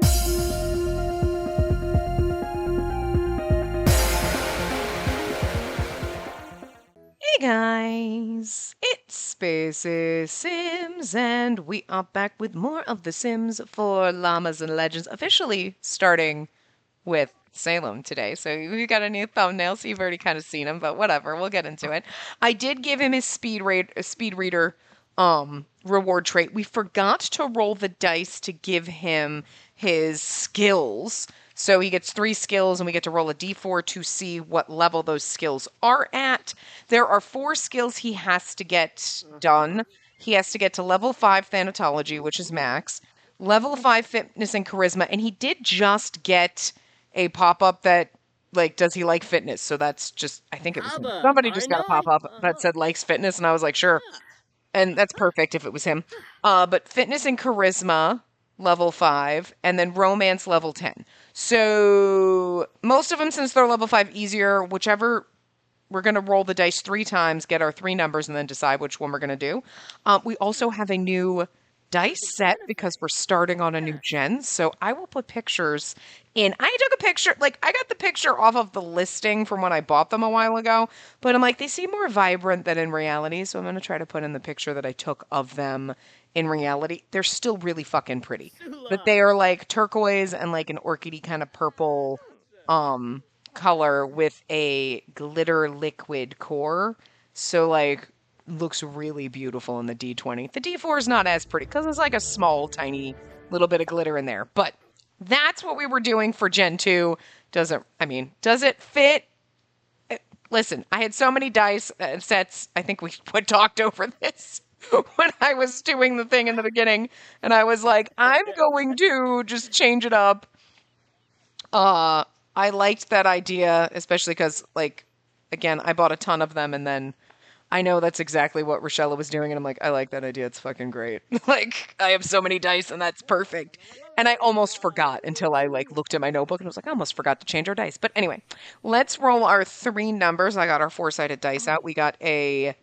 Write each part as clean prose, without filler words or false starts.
Hey guys, it's Spaces Sims, and we are back with more of The Sims for Llamas and Legends, officially starting with Salem today. So we got a new thumbnail, so you've already kind of seen him, but whatever, we'll get into it. I did give him his speed reader reward trait. We forgot to roll the dice to give him his skills. So he gets 3 skills, and we get to roll a d4 to see what level those skills are at. There are 4 skills he has to get done. He has to get to level 5 Thanatology, which is max, level 5 Fitness and Charisma, and he did just get a pop-up that, like, does he like fitness? So that's just, I think it was him. Somebody just got a pop-up that said likes fitness, and I was like, sure. And that's perfect if it was him. But fitness and charisma, level 5, and then romance, level 10. So most of them, since they're level 5, easier. Whichever, we're going to roll the dice 3 times, get our 3 numbers, and then decide which one we're going to do. We also have a new dice set because we're starting on a new gen. So I will put pictures in. I took a picture, like I got the picture off of the listing from when I bought them a while ago, but I'm like, they seem more vibrant than in reality. So I'm going to try to put in the picture that I took of them in reality. They're still really fucking pretty, but they are like turquoise and like an orchidy kind of purple color with a glitter liquid core. So like looks really beautiful in the D20. The D4 is not as pretty because it's like a small, tiny little bit of glitter in there. But that's what we were doing for Gen 2. Does it fit? Listen, I had so many dice sets. I think we talked over this when I was doing the thing in the beginning. And I was like, I'm going to just change it up. I liked that idea, especially because, like, again, I bought a ton of them and then I know that's exactly what Rochella was doing, and I'm like, I like that idea. It's fucking great. Like, I have so many dice, and that's perfect. And I almost forgot until I, like, looked at my notebook, and I was like, I almost forgot to change our dice. But anyway, let's roll our 3 numbers. I got our 4-sided dice out. We got a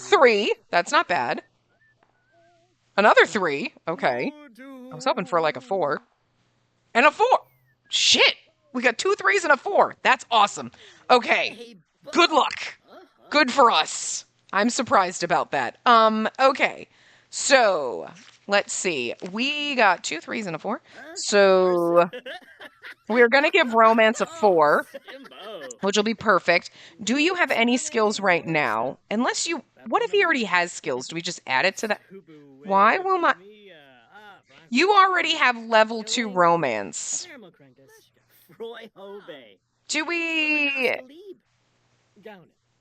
3. That's not bad. Another 3. Okay. I was hoping for, like, a 4. And a 4. Shit. We got 2 3s and a 4. That's awesome. Okay. Good luck. Good for us. I'm surprised about that. Okay. So, let's see. We got 2 3s and a 4. So, we're going to give romance a 4, which will be perfect. Do you have any skills right now? Unless you... What if he already has skills? Do we just add it to that? Why will my... You already have level 2 romance. Do we...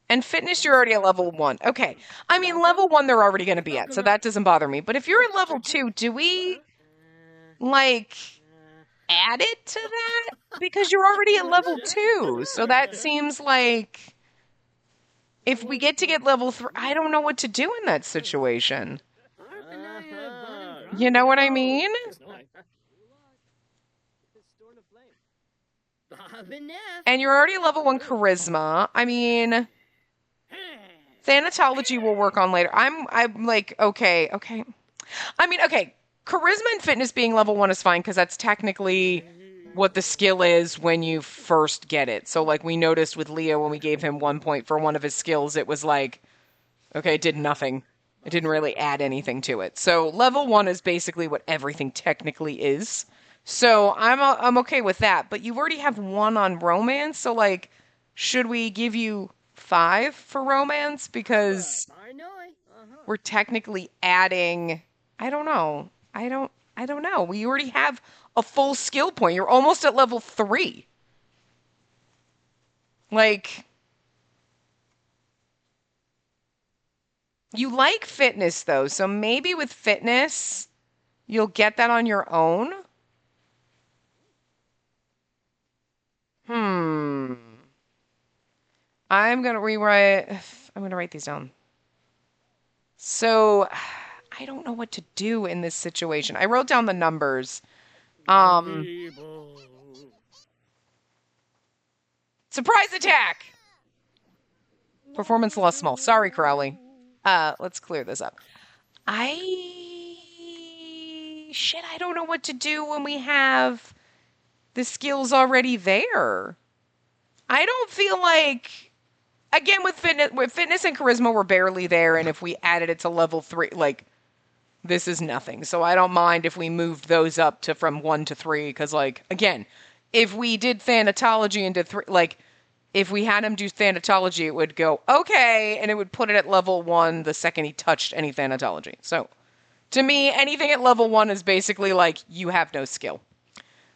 And fitness, you're already at level 1. Okay. I mean, level 1 they're already going to be at, so that doesn't bother me. But if you're at level 2, do we, like, add it to that? Because you're already at level 2. So that seems like if we get level 3, I don't know what to do in that situation. You know what I mean? And you're already level 1 charisma. I mean... Thanatology will work on later. I'm like, okay. I mean, okay, charisma and fitness being level 1 is fine because that's technically what the skill is when you first get it. So, like, we noticed with Leo when we gave him 1 point for one of his skills, it was like, okay, it did nothing. It didn't really add anything to it. So, level 1 is basically what everything technically is. So, I'm okay with that. But you already have 1 on romance, so, like, should we give you 5 for romance because we're technically adding... I don't know. I don't know. We already have a full skill point. You're almost at level 3. Like, you like fitness though, so maybe with fitness you'll get that on your own. I'm going to write these down. So, I don't know what to do in this situation. I wrote down the numbers. Surprise attack! Performance loss small. Sorry, Crowley. Let's clear this up. shit, I don't know what to do when we have the skills already there. I don't feel like, again, with fitness and charisma, we're barely there, and if we added it to level 3, like, this is nothing. So I don't mind if we moved those up to from 1 to 3, because, like, again, if we did Thanatology into 3, like, if we had him do Thanatology, it would go, okay, and it would put it at level 1 the second he touched any Thanatology. So, to me, anything at level 1 is basically like, you have no skill.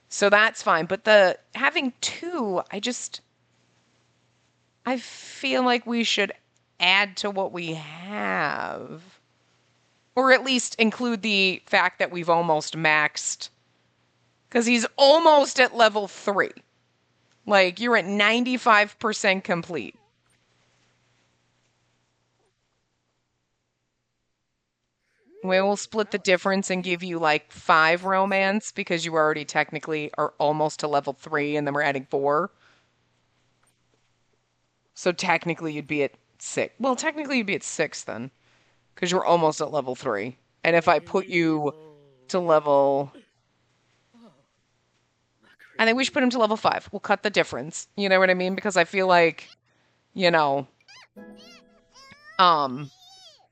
So that's fine. But the having 2, I feel like we should add to what we have. Or at least include the fact that we've almost maxed. Because he's almost at level 3. Like, you're at 95% complete. We will split the difference and give you like 5 romance because you already technically are almost to level 3 and then we're adding 4. So technically you'd be at 6. Well, technically you'd be at 6 then because you're almost at level 3. And if I put you to level... I think we should put him to level 5. We'll cut the difference. You know what I mean? Because I feel like, you know,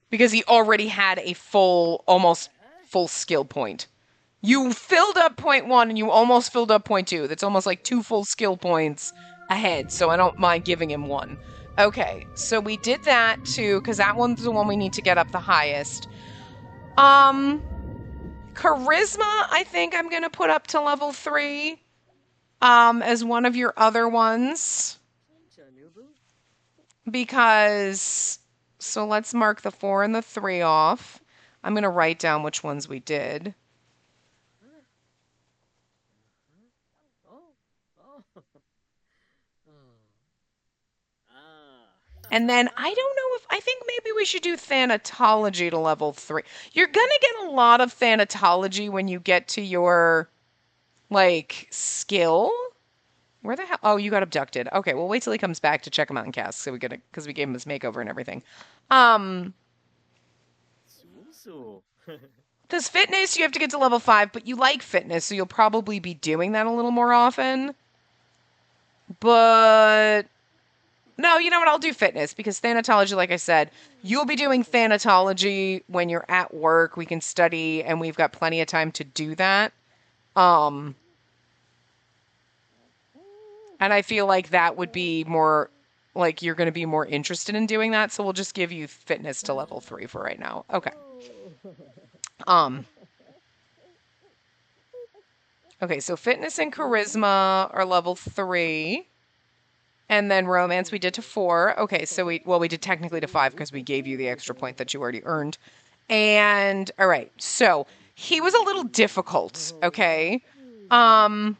because he already had a almost full skill point. You filled up point 1 and you almost filled up point 2. That's almost like 2 full skill points ahead, so I don't mind giving him 1. Okay, so we did that too, because that one's the one we need to get up the highest. Charisma, I think I'm going to put up to level 3. As one of your other ones. Because, so let's mark the 4 and the 3 off. I'm going to write down which ones we did. And then I don't know I think maybe we should do Thanatology to level 3. You're going to get a lot of Thanatology when you get to your, like, skill. Where the hell? Oh, you got abducted. Okay, well, wait till he comes back to check him out in cast. So because we gave him his makeover and everything. Does fitness, you have to get to level 5, but you like fitness, so you'll probably be doing that a little more often. But no, you know what? I'll do fitness because Thanatology, like I said, you'll be doing Thanatology when you're at work. We can study, and we've got plenty of time to do that. And I feel like that would be more, like, you're going to be more interested in doing that. So we'll just give you fitness to level 3 for right now. Okay. Okay, so fitness and charisma are level 3. And then romance we did to 4. Okay, so we did technically to 5 because we gave you the extra point that you already earned. And, all right, so he was a little difficult, okay? I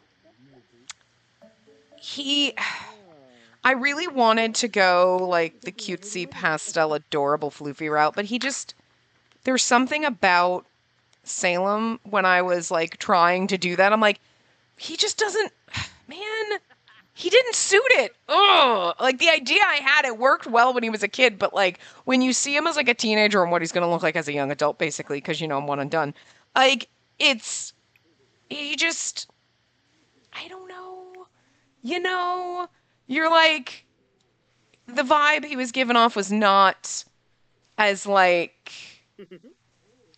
really wanted to go, like, the cutesy, pastel, adorable, floofy route, but there's something about Salem when I was, like, trying to do that. I'm like, he just doesn't, man, he didn't suit it. Ugh. Like, the idea I had, it worked well when he was a kid, but, like, when you see him as, like, a teenager and what he's going to look like as a young adult, basically, because, you know, I'm one and done, like, I don't know. You know, you're like, the vibe he was giving off was not as, like,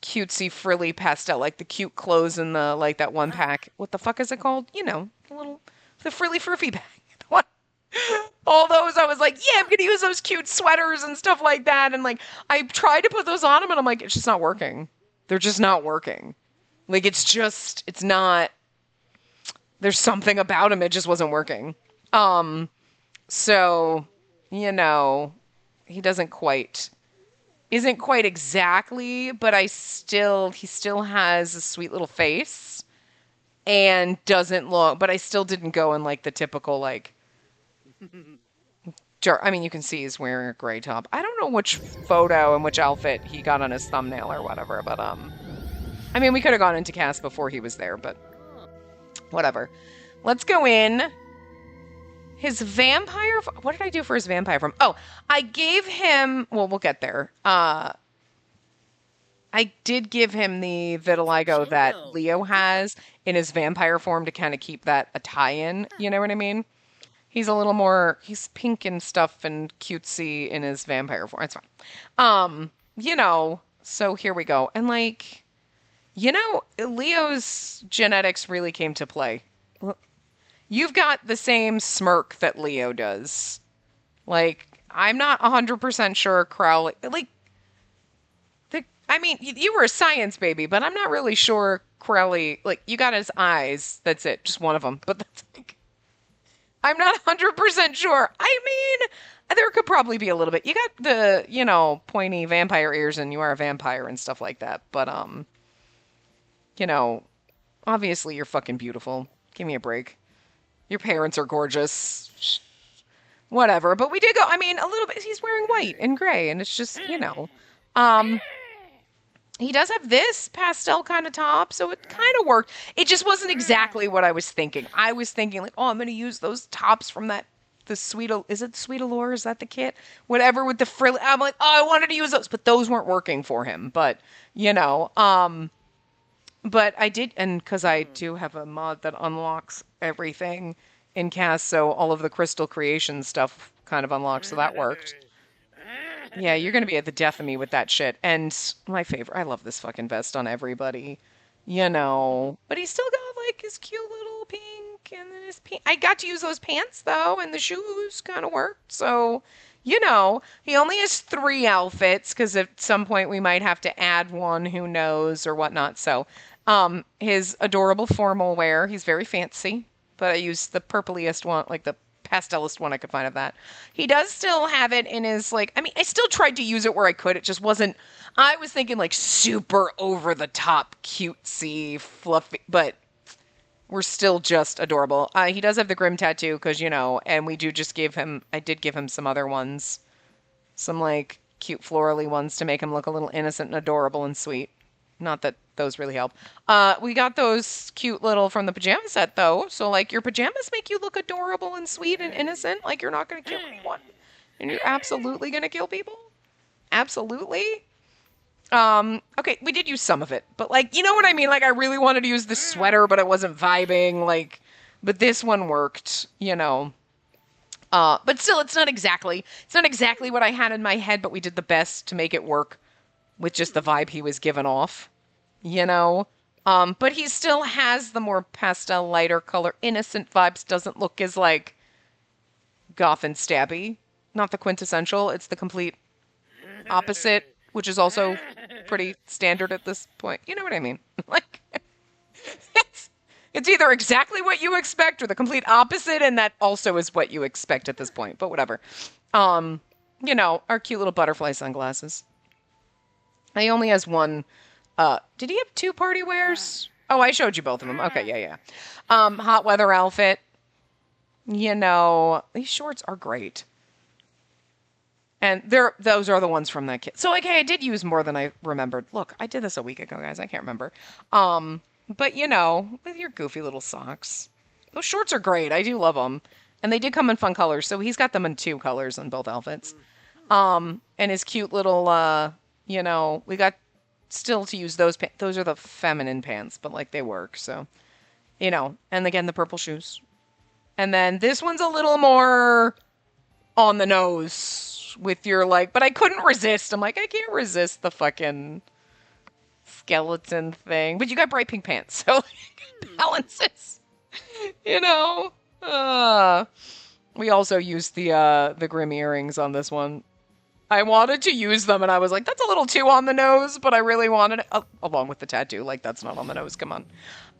cutesy, frilly pastel, like the cute clothes in the, like, that one pack. What the fuck is it called? You know, the frilly froofy bag. What? All those, I was like, yeah, I'm going to use those cute sweaters and stuff like that. And, like, I tried to put those on him and I'm like, it's just not working. They're just not working. Like, it's not, there's something about him, it just wasn't working. So, you know, he isn't quite exactly, but he still has a sweet little face and doesn't look, but I still didn't go in like the typical, like, I mean, you can see he's wearing a gray top. I don't know which photo and which outfit he got on his thumbnail or whatever, but, I mean, we could have gone into cast before he was there, but whatever. Let's go in. His vampire... What did I do for his vampire form? Oh, I gave him... Well, we'll get there. I did give him the vitiligo that Leo has in his vampire form to kind of keep that a tie-in. You know what I mean? He's a little more, he's pink and stuff and cutesy in his vampire form. It's fine. So here we go. And like, Leo's genetics really came to play. You've got the same smirk that Leo does. Like, I'm not 100% sure Crowley, like, I mean, you were a science baby, but I'm not really sure Crowley, like, you got his eyes. That's it. Just one of them. But that's like, I'm not 100% sure. I mean, there could probably be a little bit. You got the, pointy vampire ears and you are a vampire and stuff like that. But, you know, obviously you're fucking beautiful. Give me a break. Your parents are gorgeous. Whatever. But we did go, I mean, a little bit. He's wearing white and gray, and it's just, Um, he does have this pastel kind of top, so it kind of worked. It just wasn't exactly what I was thinking. I was thinking, like, oh, I'm going to use those tops from the Sweet, is it Sweet Allure? Is that the kit? Whatever with the frill. I'm like, oh, I wanted to use those, but those weren't working for him. But, but I did, and because I do have a mod that unlocks everything in cast, so all of the crystal creation stuff kind of unlocked, so that worked. Yeah, you're gonna be at the death of me with that shit. And my favorite, I love this fucking vest on everybody, But he's still got like his cute little pink, and then his pink. I got to use those pants though, and the shoes kind of worked. So, he only has 3 outfits because at some point we might have to add one, who knows, or whatnot. So, his adorable formal wear, he's very fancy, but I used the purpliest one, like the pastelist one I could find of that. He does still have it in his, like, I mean, I still tried to use it where I could. It just wasn't, I was thinking like super over the top, cutesy, fluffy, but we're still just adorable. He does have the Grim tattoo because, and we do just I did give him some other ones, some like cute florally ones to make him look a little innocent and adorable and sweet. Not that those really help. We got those cute little from the pajama set, though. So, like, your pajamas make you look adorable and sweet and innocent. Like, you're not going to kill anyone. And you're absolutely going to kill people. Absolutely. Okay, we did use some of it. But, like, you know what I mean? Like, I really wanted to use the sweater, but it wasn't vibing. Like, but this one worked, But still, it's not exactly what I had in my head, but we did the best to make it work with just the vibe he was giving off, But he still has the more pastel, lighter color, innocent vibes. Doesn't look as, like, goth and stabby. Not the quintessential. It's the complete opposite, which is also pretty standard at this point. You know what I mean? Like, it's either exactly what you expect or the complete opposite, and that also is what you expect at this point. But whatever. Our cute little butterfly sunglasses. He only has one. Did he have 2 party wears? Oh, I showed you both of them. Okay, yeah. Hot weather outfit. These shorts are great. And those are the ones from that kit. So, okay, I did use more than I remembered. Look, I did this a week ago, guys. I can't remember. But, with your goofy little socks. Those shorts are great. I do love them. And they did come in fun colors. So he's got them in 2 colors on both outfits. And his cute little... we got still to use those pants. Those are the feminine pants, but like they work. So, and again, the purple shoes. And then this one's a little more on the nose with your like, but I couldn't resist. I'm like, I can't resist the fucking skeleton thing. But you got bright pink pants, so it balances, we also used the Grim earrings on this one. I wanted to use them, and I was like, that's a little too on the nose, but I really wanted it, along with the tattoo. Like, that's not on the nose, come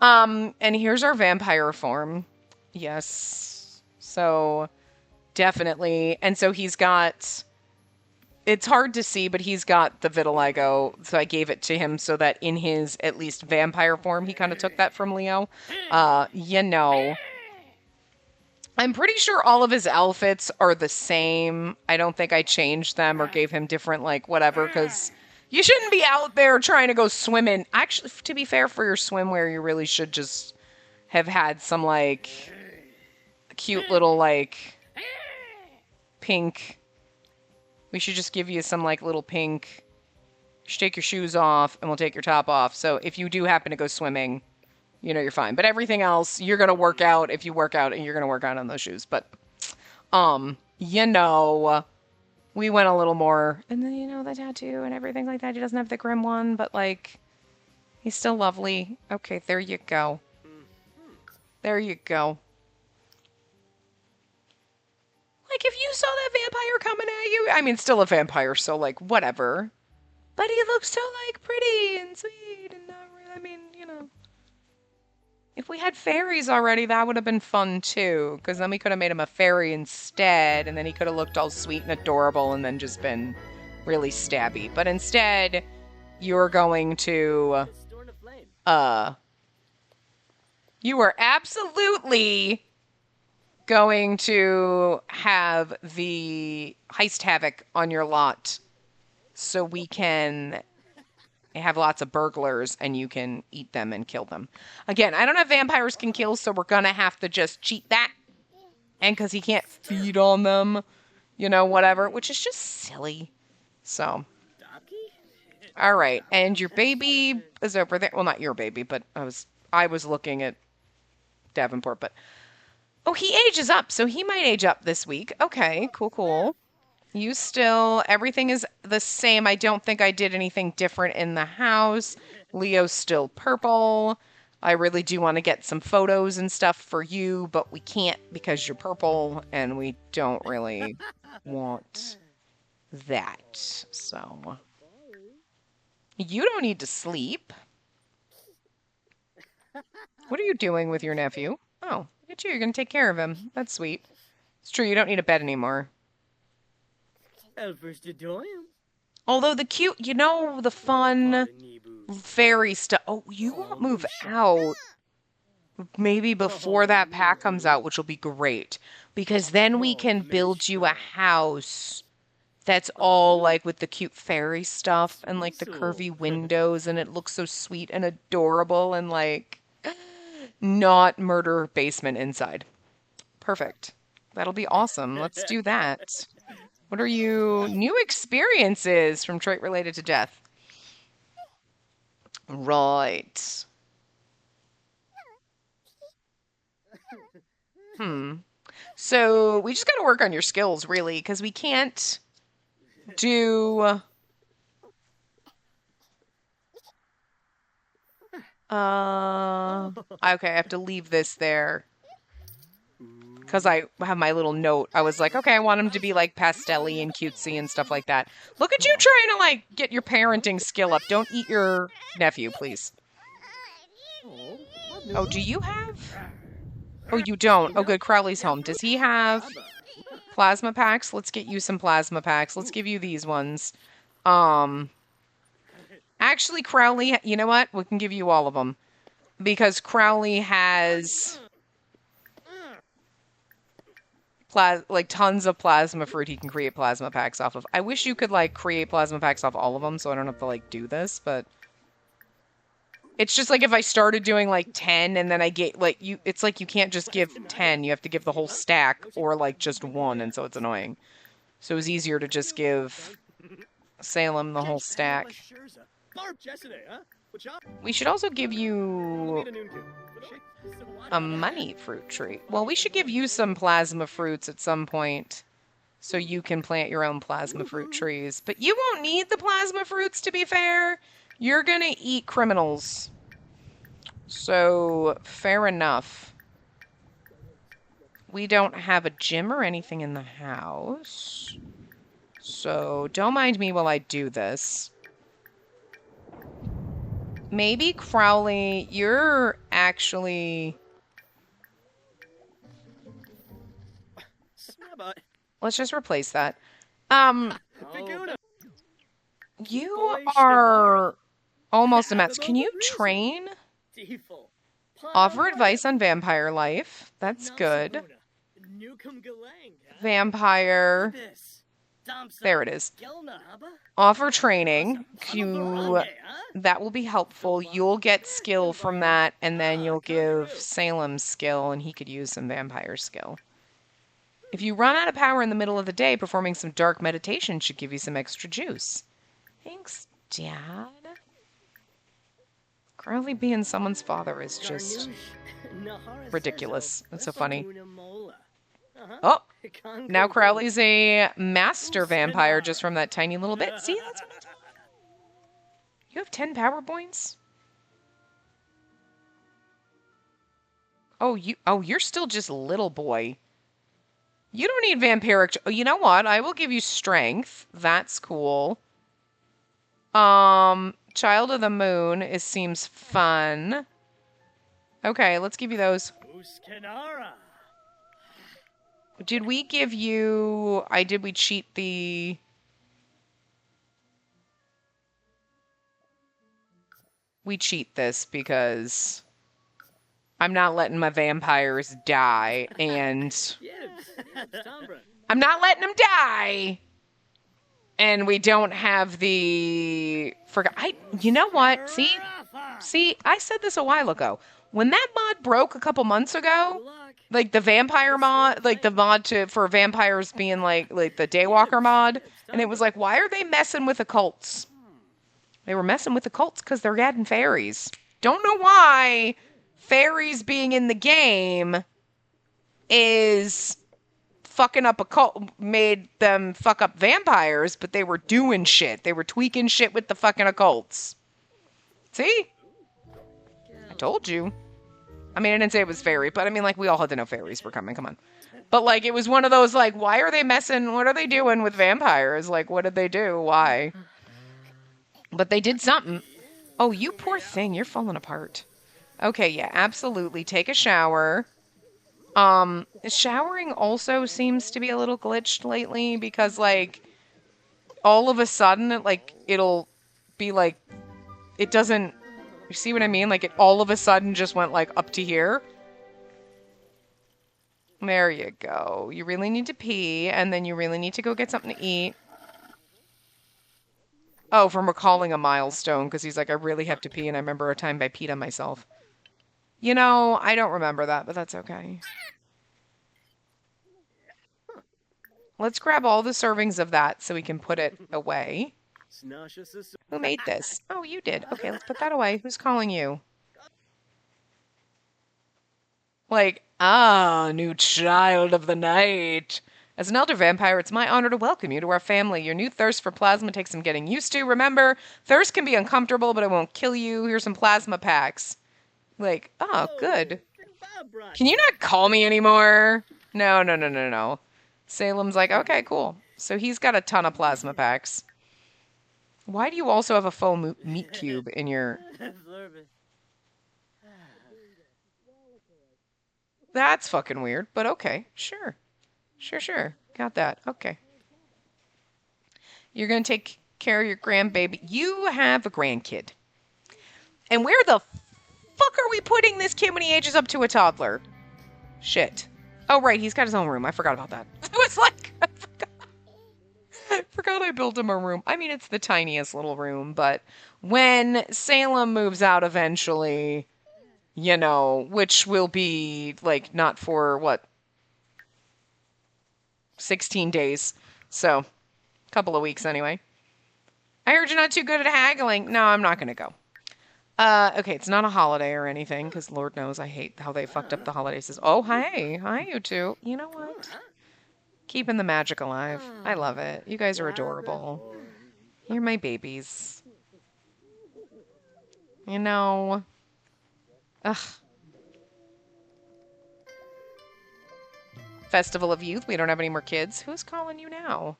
on. And here's our vampire form. Yes. So, definitely. And so he's got, it's hard to see, but he's got the vitiligo, so I gave it to him so that in his, at least, vampire form, he kind of took that from Leo. I'm pretty sure all of his outfits are the same. I don't think I changed them or gave him different, like, whatever, because you shouldn't be out there trying to go swimming. Actually, to be fair, for your swimwear, you really should just have had some, like, cute little, like, pink. We should just give you some, like, little pink should take your shoes off, and we'll take your top off. So if you do happen to go swimming, you know you're fine. But everything else, you're gonna work out if you work out, and you're gonna work out on those shoes. But you know, we went a little more, and then the tattoo and everything like that. He doesn't have the grim one, but like, he's still lovely. Okay, there you go. There you go. Like, if you saw that vampire coming at you, I mean, still a vampire, so like, whatever. But he looks so like pretty and sweet, and not really, I mean, if we had fairies already, that would have been fun too, because then we could have made him a fairy instead, and then he could have looked all sweet and adorable and then just been really stabby. But instead, you're going to, you are absolutely going to have the heist havoc on your lot so we can have lots of burglars and you can eat them and kill them. Again, I don't have vampires can kill, so we're gonna have to just cheat that. And because he can't feed on them, whatever, which is just silly. So, all right, and your baby is over there. Well, not your baby, but I was looking at Davenport, but oh, he ages up, so he might age up this week. Okay, cool. You still, everything is the same. I don't think I did anything different in the house. Leo's still purple. I really do want to get some photos and stuff for you, but we can't because you're purple, and we don't really want that. So, you don't need to sleep. What are you doing with your nephew? Oh, look at you. You're going to take care of him. That's sweet. It's true, you don't need a bed anymore. Although the cute, the fun fairy stuff. Oh, you won't move out maybe before that pack comes out, which will be great. Because then we can build you a house that's all like with the cute fairy stuff and like the curvy windows, and it looks so sweet and adorable and like not murder basement inside. Perfect. That'll be awesome. Let's do that. What are new experiences from trait related to death? Right. So we just got to work on your skills, really, because we can't do... Okay, I have to leave this there. Because I have my little note. I was like, okay, I want him to be like pastel-y and cutesy and stuff like that. Look at you trying to like get your parenting skill up. Don't eat your nephew, please. Oh, do you have? Oh, you don't. Oh, good. Crowley's home. Does he have plasma packs? Let's get you some plasma packs. Let's give you these ones. Actually, Crowley, you know what? We can give you all of them. Because Crowley has... like tons of plasma fruit he can create plasma packs off of. I wish you could like create plasma packs off all of them so I don't have to like do this, but it's just like if I started doing like 10 and then I get like it's like you can't just give 10, you have to give the whole stack or like just one, and so it's annoying. So it was easier to just give Salem the whole stack. We should also give you a money fruit tree. Well, we should give you some plasma fruits at some point so you can plant your own plasma fruit trees. But you won't need the plasma fruits, to be fair. You're gonna eat criminals. So, fair enough. We don't have a gym or anything in the house. So, don't mind me while I do this. Maybe, Crowley, you're actually... Let's just replace that. You are almost a mess. Can you train? Offer advice on vampire life. That's good. Vampire. There it is. Offer training. That will be helpful. You'll get skill from that, and then you'll give Salem skill, and he could use some vampire skill. If you run out of power in the middle of the day, performing some dark meditation should give you some extra juice. Thanks. dad? Crowley being someone's father is just ridiculous. That's so funny. Oh, now Crowley's a master vampire just from that tiny little bit. See, that's what I told you. You have 10 power points? Oh, you're still just little boy. You don't need vampiric. Oh, you know what? I will give you strength. That's cool. Child of the Moon seems fun. Okay, let's give you those. Did we give you... did we cheat the... We cheat this because I'm not letting my vampires die, and I'm not letting them die. And we don't have the... You know what? See, I said this a while ago. When that mod broke a couple months ago, like the vampire mod, like the mod for vampires being like the Daywalker mod, and it was like, why are they messing with occults? They were messing with occults because they're adding fairies. Don't know why fairies being in the game is fucking up occult, made them fuck up vampires, but they were doing shit. They were tweaking shit with the fucking occults. See? I told you. I mean, I didn't say it was fairy, but I mean, like, we all had to know fairies were coming. Come on. But, like, it was one of those, like, why are they messing? What are they doing with vampires? Like, what did they do? Why? But they did something. Oh, you poor thing. You're falling apart. Okay, yeah, absolutely. Take a shower. Showering also seems to be a little glitched lately because, like, all of a sudden, like, it'll be, like, it doesn't... You see what I mean? Like, it all of a sudden just went, like, up to here. There you go. You really need to pee, and then you really need to go get something to eat. Oh, from recalling a milestone, because he's like, I really have to pee, and I remember a time I peed on myself. You know, I don't remember that, but that's okay. Let's grab all the servings of that so we can put it away. Who made this? Oh, you did. Okay, let's put that away. Who's calling you? Like, new child of the night. As an elder vampire, it's my honor to welcome you to our family. Your new thirst for plasma takes some getting used to. Remember, thirst can be uncomfortable, but it won't kill you. Here's some plasma packs. Like, good. Can you not call me anymore? No. Salem's like, okay, cool. So he's got a ton of plasma packs. Why do you also have a faux meat cube in your... That's fucking weird, but okay. Sure. Got that. Okay. You're going to take care of your grandbaby. You have a grandkid. And where the fuck are we putting this kid when he ages up to a toddler? Shit. Oh, right. He's got his own room. I forgot about that. I was like, I forgot I built him a room. I mean, it's the tiniest little room, but when Salem moves out eventually, you know, which will be, like, not for, what, 16 days. So, a couple of weeks anyway. I heard you're not too good at haggling. No, I'm not going to go. Okay, it's not a holiday or anything, because Lord knows I hate how they fucked up the holidays. Oh, hi. Hi, you two. You know what? Keeping the magic alive. I love it. You guys are adorable. You're my babies. You know. Ugh. Festival of Youth. We don't have any more kids. Who's calling you now?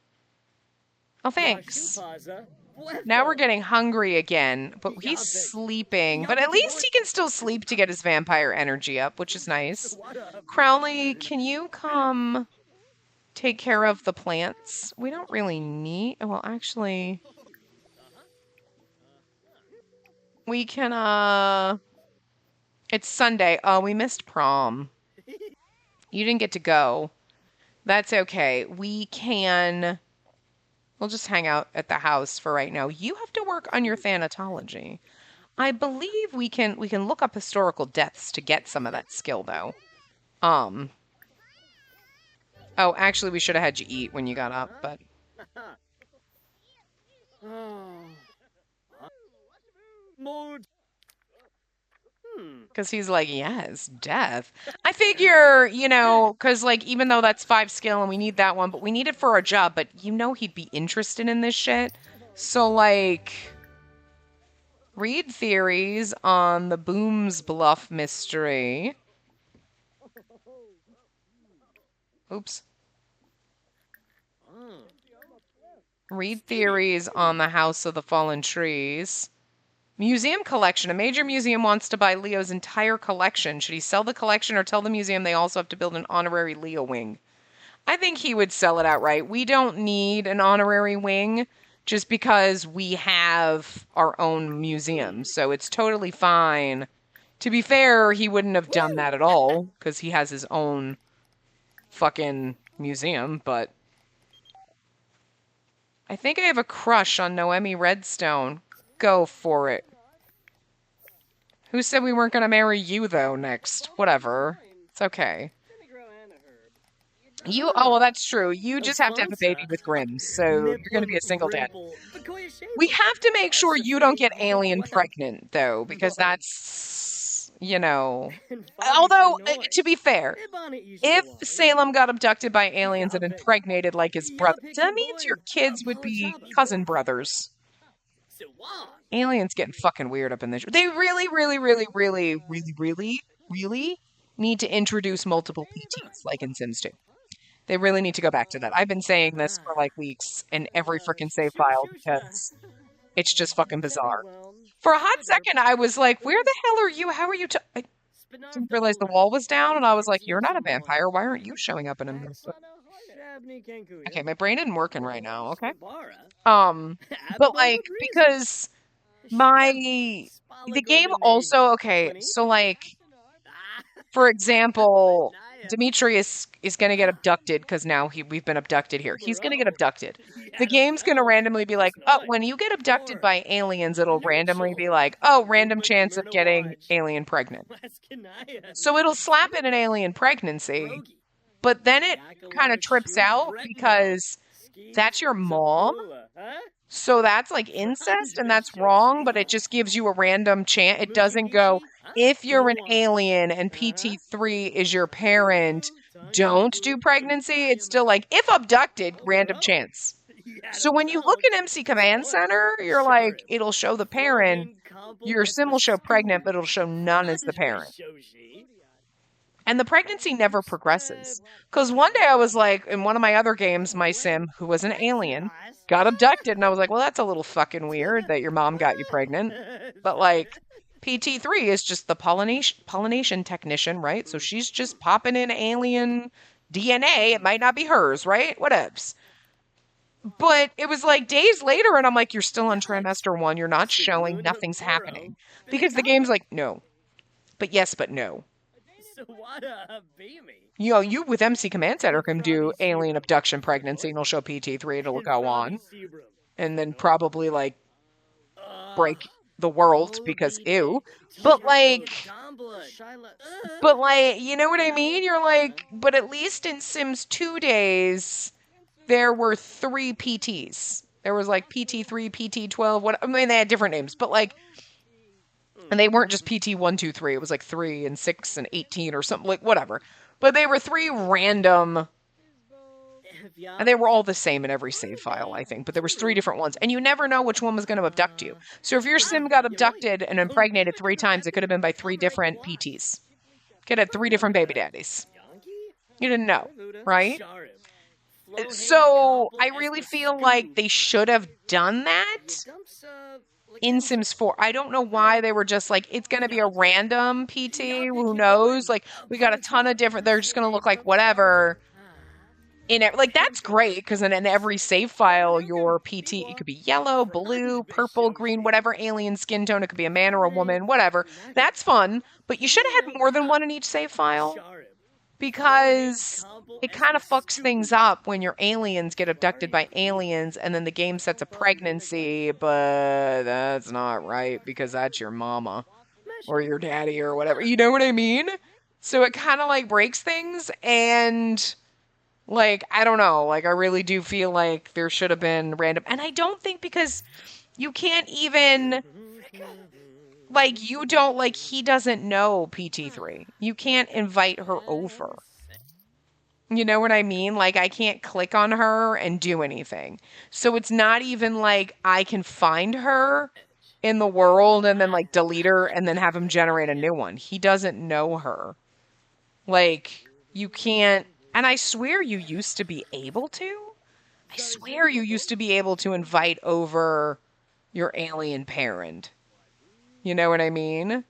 Oh, thanks. Now we're getting hungry again, but he's sleeping. But at least he can still sleep to get his vampire energy up, which is nice. Crowley, can you come take care of the plants? We don't really need... Well, actually... We can, It's Sunday. Oh, we missed prom. You didn't get to go. That's okay. We'll just hang out at the house for right now. You have to work on your thanatology. I believe we can look up historical deaths to get some of that skill, though. Oh, actually, we should have had you eat when you got up, but... Because he's like, yes, death. I figure, because, like, even though that's 5 skill and we need that one, but we need it for our job, but he'd be interested in this shit. So, like, read theories on the Booms Bluff mystery. Oops. Read theories on the House of the Fallen Trees. Museum collection. A major museum wants to buy Leo's entire collection. Should he sell the collection or tell the museum they also have to build an honorary Leo wing? I think he would sell it outright. We don't need an honorary wing just because we have our own museum. So it's totally fine. To be fair, he wouldn't have done that at all because he has his own fucking museum, but I think I have a crush on Noemi Redstone. Go for it. Who said we weren't going to marry you, though, next? Whatever. It's okay. Oh, well, that's true. You just have to have a baby with Grims, so you're going to be a single dad. We have to make sure you don't get alien pregnant, though, because that's, Although, to be fair, if Salem got abducted by aliens and impregnated like his brother, that means your kids would be cousin brothers. Aliens getting fucking weird up in this. They really, really, really, really, really, really, really need to introduce multiple PTs, like in Sims 2. They really need to go back to that. I've been saying this for like weeks in every freaking save file because it's just fucking bizarre. For a hot second, I was like, where the hell are you? How are you? I didn't realize the wall was down, and I was like, you're not a vampire. Why aren't you showing up in a minute? Okay, my brain isn't working right now, okay? But like, because the game also, okay, so like, for example, Demetrius is going to get abducted because now we've been abducted here. He's going to get abducted. The game's going to randomly be like, oh, when you get abducted by aliens, it'll randomly be like, oh, random chance of getting alien pregnant. So it'll slap in an alien pregnancy, but then it kind of trips out because that's your mom. So that's like incest and that's wrong, but it just gives you a random chance. It doesn't go, if you're an alien and PT3 is your parent, don't do pregnancy. It's still like, if abducted, random chance. So when you look at MC Command Center, you're like, it'll show the parent. Your sim will show pregnant, but it'll show none as the parent. And the pregnancy never progresses. Because one day I was like, in one of my other games, my sim, who was an alien, got abducted. And I was like, well, that's a little fucking weird that your mom got you pregnant. But like, PT3 is just the pollination technician, right? So she's just popping in alien DNA. It might not be hers, right? Whatevs. But it was like days later, and I'm like, you're still on trimester 1. You're not showing. Nothing's happening. Because the game's like, no. But yes, but no. You with MC Command Center can do alien abduction pregnancy and it'll show PT3, it'll go on. And then probably like break the world because ew. But like, you know what I mean? You're like, but at least in Sims 2 days, there were 3 PTs. There was like PT3, PT12, they had different names, but like, and they weren't just PT 1, 2, 3. It was like 3 and 6 and 18 or something, like whatever. But they were 3 random, and they were all the same in every save file, I think. But there was 3 different ones, and you never know which one was going to abduct you. So if your sim got abducted and impregnated 3 times, it could have been by 3 different PTs. Could have had 3 different baby daddies. You didn't know, right? So I really feel like they should have done that in Sims 4. I don't know why they were just like, it's going to be a random PT, who knows? Like, we got a ton of different, they're just going to look like whatever. Like, that's great, because in every save file, your PT, it could be yellow, blue, purple, green, whatever alien skin tone, it could be a man or a woman, whatever. That's fun, but you should have had more than one in each save file. Because it kind of fucks things up when your aliens get abducted by aliens and then the game sets a pregnancy, but that's not right because that's your mama or your daddy or whatever. You know what I mean? So it kind of like breaks things, and like, I don't know, like I really do feel like there should have been random. And I don't think, because you can't even, Like, you don't, like, he doesn't know PT3. You can't invite her over. You know what I mean? Like, I can't click on her and do anything. So it's not even like I can find her in the world and then, like, delete her and then have him generate a new one. He doesn't know her. Like, you can't. And I swear you used to be able to. I swear you used to be able to invite over your alien parent. You know what I mean?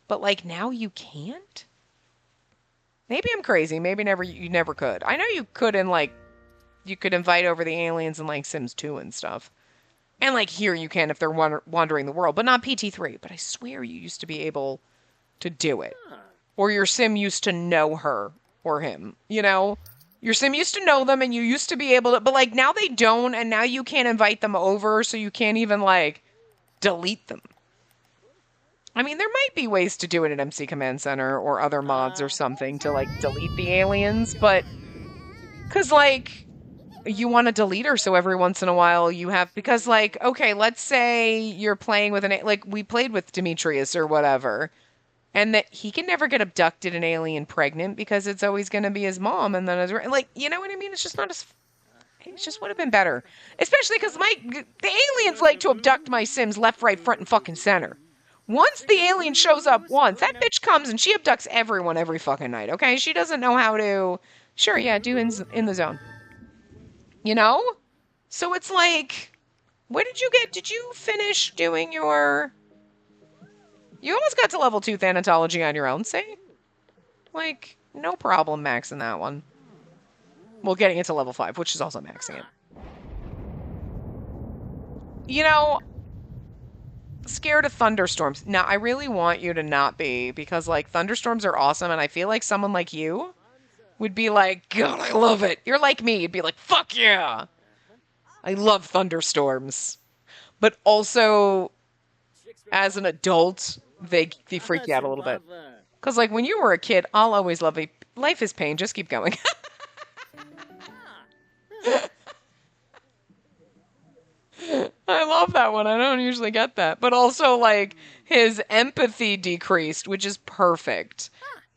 But like now you can't? Maybe I'm crazy. Maybe never you never could. I know you could in like you could invite over the aliens in like Sims 2 and stuff. And like here you can if they're wandering the world, but not PT3. But I swear you used to be able to do it. Or your sim used to know her or him, you know? Your sim used to know them and you used to be able to, but like now they don't, and now you can't invite them over, so you can't even like delete them. I mean, there might be ways to do it in MC Command Center or other mods or something to like delete the aliens, but because like you want to delete her so every once in a while you have, because like, okay, let's say you're playing with like we played with Demetrius or whatever, and that he can never get abducted and alien pregnant because it's always going to be his mom, and then like, you know what I mean? It's just not as, it just would have been better, especially because the aliens like to abduct my Sims left, right, front, and fucking center. Once the alien shows up once, that bitch comes and she abducts everyone every fucking night. Okay, she doesn't know how to. Sure, yeah, do in the zone. You know, so it's like, what did you get? Did you finish doing your? You almost got to level 2 Thanatology on your own, see? Like, no problem maxing that one. Well, getting it to level 5, which is also maxing it. You know, scared of thunderstorms. Now, I really want you to not be, because, like, thunderstorms are awesome, and I feel like someone like you would be like, God, I love it. You're like me. You'd be like, fuck yeah. I love thunderstorms. But also, as an adult, they freak you out a little bit. Because, like, when you were a kid, I'll always love it. Life is pain. Just keep going. I love that one. I don't usually get that. But also, like, his empathy decreased, which is perfect.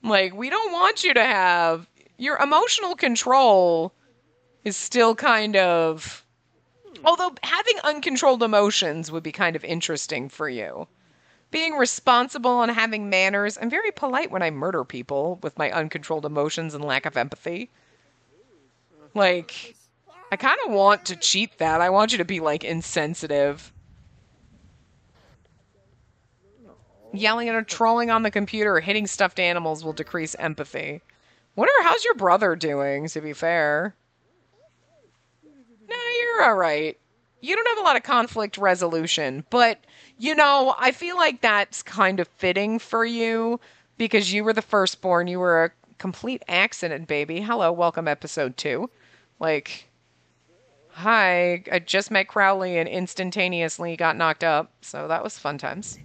Like, we don't want you to have... Your emotional control is still kind of... Although having uncontrolled emotions would be kind of interesting for you. Being responsible and having manners. I'm very polite when I murder people with my uncontrolled emotions and lack of empathy. Like, I kind of want to cheat that. I want you to be, like, insensitive. Yelling or trolling on the computer or hitting stuffed animals will decrease empathy. Whatever, how's your brother doing, to be fair? Nah, you're alright. You don't have a lot of conflict resolution, but, you know, I feel like that's kind of fitting for you because you were the firstborn. You were a complete accident, baby. Hello, welcome episode 2. Like, hi, I just met Crowley and instantaneously got knocked up, so that was fun times.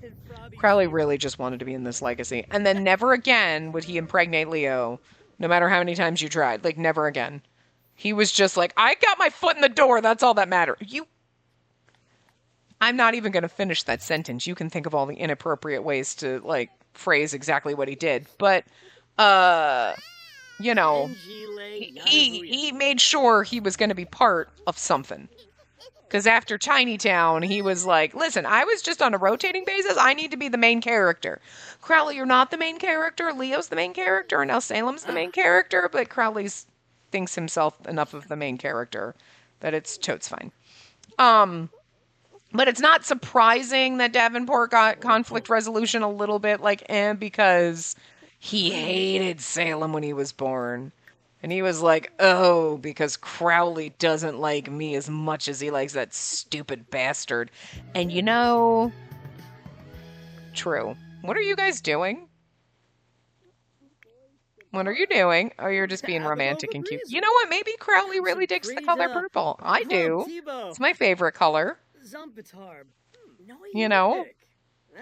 Crowley really just wanted to be in this legacy. And then never again would he impregnate Leo, no matter how many times you tried. Like, never again. He was just like, I got my foot in the door, that's all that mattered. I'm not even going to finish that sentence. You can think of all the inappropriate ways to, like, phrase exactly what he did. But, you know, he made sure he was going to be part of something. Because after Chinatown, he was like, listen, I was just on a rotating basis. I need to be the main character. Crowley, you're not the main character. Leo's the main character. And now Salem's the main character. But Crowley thinks himself enough of the main character that it's totes fine. But it's not surprising that Davenport got conflict resolution a little bit like because he hated Salem when he was born. And he was like, oh, because Crowley doesn't like me as much as he likes that stupid bastard. And you know, true. What are you guys doing? What are you doing? Oh, you're just being romantic and cute. You know what? Maybe Crowley really digs the color purple. I do. It's my favorite color. You know?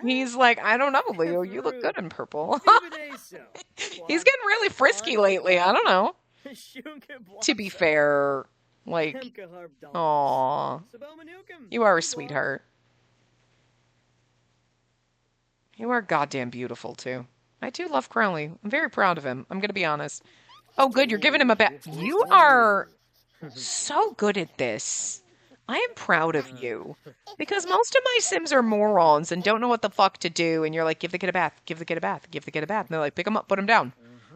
He's like, I don't know, Leo, you look good in purple. He's getting really frisky lately. I don't know. To be fair, like, aw, you are a sweetheart. You are goddamn beautiful, too. I do love Crowley. I'm very proud of him. I'm going to be honest. Oh, good. You're giving him a bath. You are so good at this. I am proud of you. Because most of my Sims are morons and don't know what the fuck to do. And you're like, give the kid a bath, give the kid a bath, give the kid a bath. And they're like, pick him up, put him down.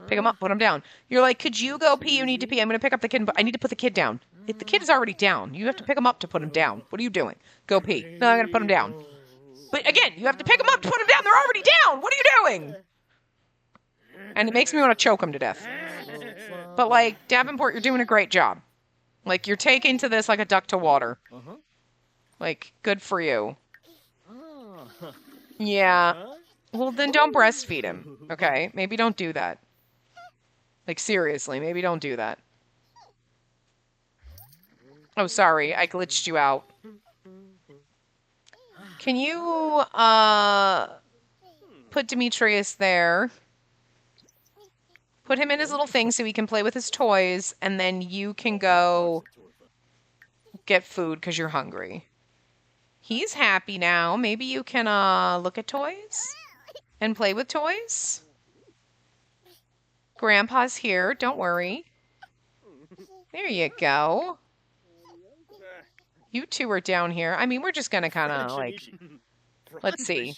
Pick him up, put him down. You're like, could you go pee? You need to pee. I'm going to pick up the kid, but I need to put the kid down. If the kid is already down, you have to pick him up to put him down. What are you doing? Go pee. No, I'm going to put him down. But again, you have to pick him up to put him down. They're already down. What are you doing? And it makes me want to choke him to death. But like, Davenport, you're doing a great job. Like, you're taking to this like a duck to water. Like, good for you. Yeah. Well, then don't breastfeed him, okay? Maybe don't do that. Like, seriously, maybe don't do that. Oh, sorry, I glitched you out. Can you, put Demetrius there? Put him in his little thing so he can play with his toys, and then you can go get food because you're hungry. He's happy now. Maybe you can, look at toys and play with toys. Grandpa's here. Don't worry. There you go. You two are down here. I mean, we're just gonna kind of, like, let's see.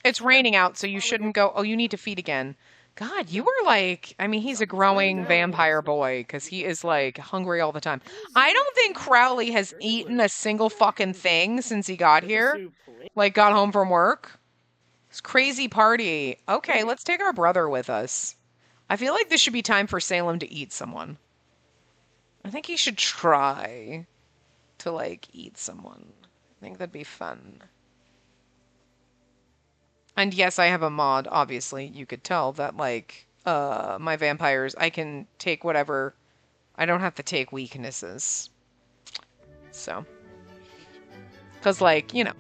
It's raining out, so you shouldn't go. Oh, you need to feed again. God, you were like, I mean, he's a growing vampire boy because he is like hungry all the time. I don't think Crowley has eaten a single fucking thing since he got here. Like, got home from work. It's crazy party. Okay, let's take our brother with us. I feel like this should be time for Salem to eat someone. I think he should try to, like, eat someone. I think that'd be fun. And yes, I have a mod, obviously. You could tell that, like, my vampires, I can take whatever. I don't have to take weaknesses. So. Because, like, you know.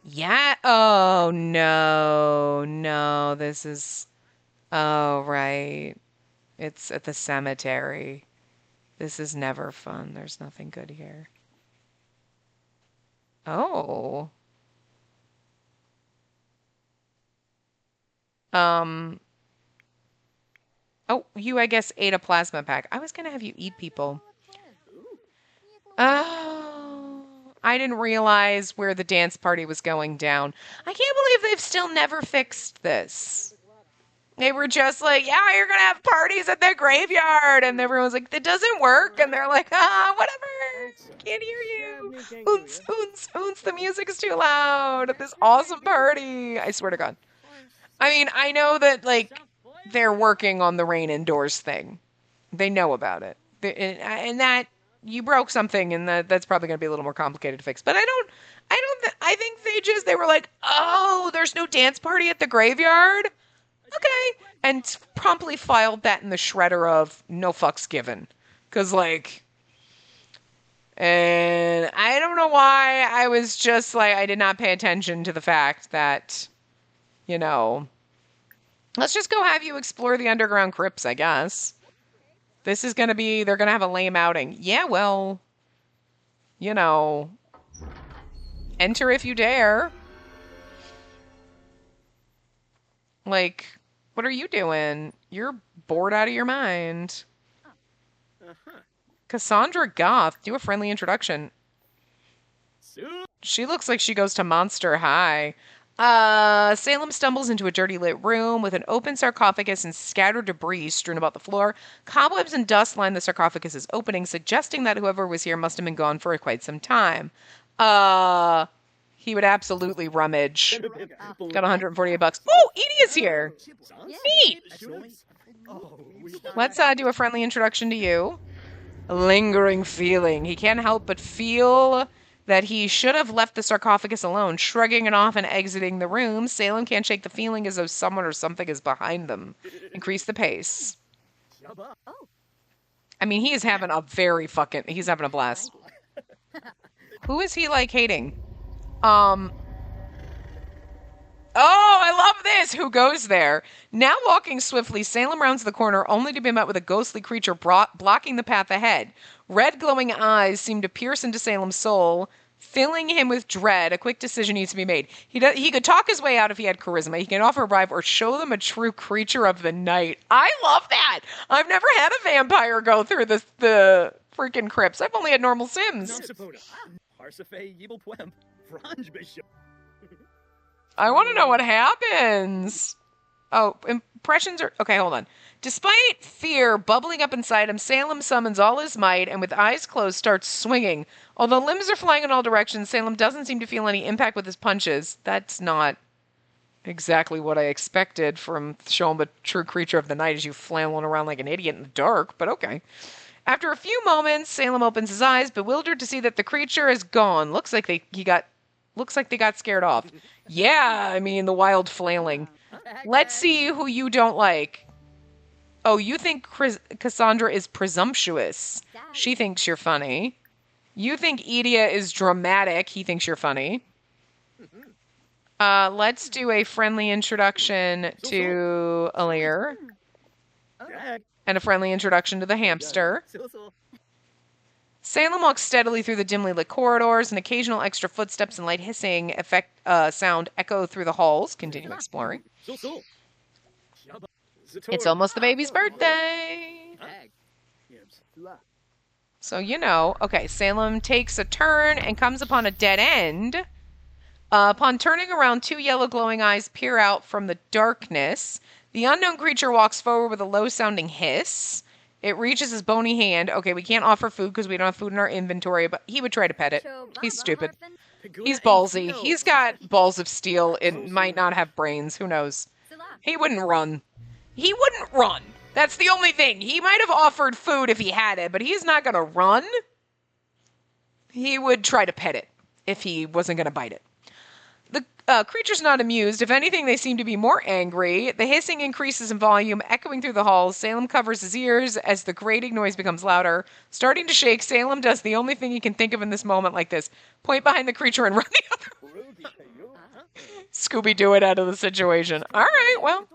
Yeah. Oh, no. No, this is... Oh, right. It's at the cemetery. This is never fun. There's nothing good here. Oh. Oh, you, I guess, ate a plasma pack. I was gonna have you eat people. Oh. I didn't realize where the dance party was going down. I can't believe they've still never fixed this. They were just like, yeah, you're going to have parties at the graveyard. And everyone's like, that doesn't work. And they're like, whatever. Can't hear you. Oons, oons, oons. The music is too loud at this awesome party. I swear to God. I mean, I know that, like, they're working on the rain indoors thing. They know about it. And that, you broke something, and that's probably going to be a little more complicated to fix. But I think they were like, oh, there's no dance party at the graveyard? Okay. And promptly filed that in the shredder of no fucks given. Because, like, and I don't know why I was just like, I did not pay attention to the fact that, you know, let's just go have you explore the underground crypts, I guess. This is going to be, they're going to have a lame outing. Yeah, well, you know, enter if you dare. Like, what are you doing? You're bored out of your mind. Cassandra Goth, do a friendly introduction. She looks like she goes to Monster High. Salem stumbles into a dirty lit room with an open sarcophagus and scattered debris strewn about the floor. Cobwebs and dust line the sarcophagus's opening, suggesting that whoever was here must have been gone for quite some time. He would absolutely rummage. Got $148. Oh, Edie is here. Neat. Let's do a friendly introduction to you. A lingering feeling. He can't help but feel that he should have left the sarcophagus alone. Shrugging it off and exiting the room, Salem can't shake the feeling as though someone or something is behind them. Increase the pace. I mean, he is having a he's having a blast. Who is he, like, hating? Oh, I love this! Who goes there? Now walking swiftly, Salem rounds the corner only to be met with a ghostly creature blocking the path ahead. Red glowing eyes seem to pierce into Salem's soul. filling him with dread. A quick decision needs to be made. He could talk his way out if he had charisma. He can offer a bribe or show them a true creature of the night. I love that. I've never had a vampire go through the freaking crypts. I've only had normal Sims. I want to know what happens. Oh, impressions are... Okay, hold on. Despite fear bubbling up inside him, Salem summons all his might and with eyes closed starts swinging. Although limbs are flying in all directions, Salem doesn't seem to feel any impact with his punches. That's not exactly what I expected from showing the true creature of the night as you flailing around like an idiot in the dark, but okay. After a few moments, Salem opens his eyes, bewildered to see that the creature is gone. Looks like they got scared off. Yeah, I mean, the wild flailing. Let's see who you don't like. Oh, you think Cassandra is presumptuous. She thinks you're funny. You think Edia is dramatic. He thinks you're funny. Let's do a friendly introduction to Alir. And a friendly introduction to the hamster. Salem walks steadily through the dimly lit corridors. An occasional extra footsteps and light hissing sound echo through the halls. Continue exploring. It's almost the baby's birthday. So, you know. Okay, Salem takes a turn and comes upon a dead end. Upon turning around, two yellow glowing eyes peer out from the darkness. The unknown creature walks forward with a low-sounding hiss. It reaches his bony hand. Okay, we can't offer food because we don't have food in our inventory, but he would try to pet it. He's stupid. He's ballsy. He's got balls of steel and might not have brains. Who knows? He wouldn't run. He wouldn't run. That's the only thing. He might have offered food if he had it, but he's not going to run. He would try to pet it if he wasn't going to bite it. The creature's not amused. If anything, they seem to be more angry. The hissing increases in volume, echoing through the halls. Salem covers his ears as the grating noise becomes louder. Starting to shake, Salem does the only thing he can think of in this moment like this. Point behind the creature and run the other way. Scooby-Doo it out of the situation. All right, well.